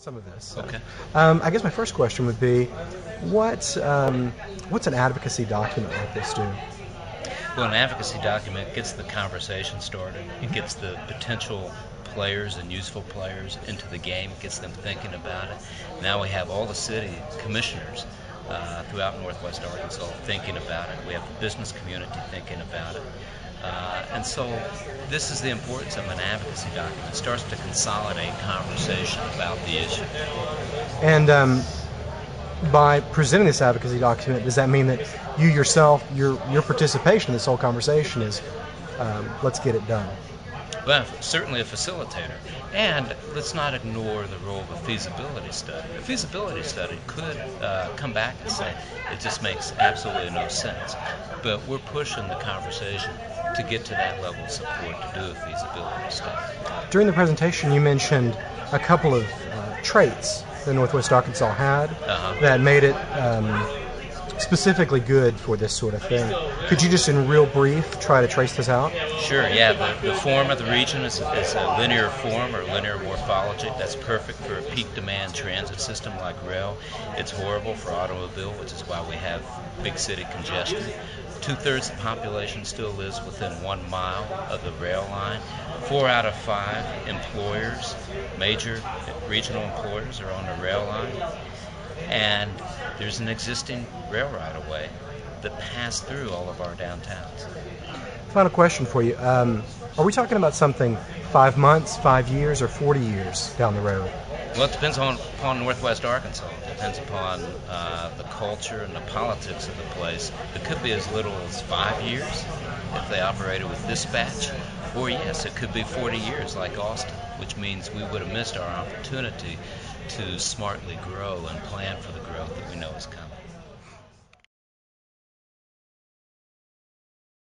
some of this. Okay. I guess my first question would be, what's an advocacy document like this do? Well, an advocacy document gets the conversation started. It gets the potential players and useful players into the game. It gets them thinking about it. Now we have all the city commissioners throughout Northwest Arkansas thinking about it. We have the business community thinking about it. And so this is the importance of an advocacy document. It starts to consolidate conversation about the issue. And by presenting this advocacy document, does that mean that you yourself, your participation in this whole conversation is, let's get it done? Well, certainly a facilitator. And let's not ignore the role of a feasibility study. A feasibility study could come back and say it just makes absolutely no sense. But we're pushing the conversation to get to that level of support to do a feasibility study. During the presentation, you mentioned a couple of traits that Northwest Arkansas had that made it specifically good for this sort of thing. Could you just, in real brief, try to trace this out? Sure, yeah. The form of the region is a linear form or linear morphology. That's perfect for a peak demand transit system like rail. It's horrible for automobile, which is why we have big city congestion. 2/3 of the population still lives within 1 mile of the rail line. 4 out of 5 employers, major regional employers, are on the rail line. And there's an existing rail right-of-way that passed through all of our downtowns. Final question for you. Are we talking about something 5 months, 5 years, or 40 years down the road? Well, it depends upon Northwest Arkansas. It depends upon the culture and the politics of the place. It could be as little as 5 years if they operated with dispatch. Or yes, it could be 40 years like Austin, which means we would have missed our opportunity to smartly grow and plan for the growth that we know is coming.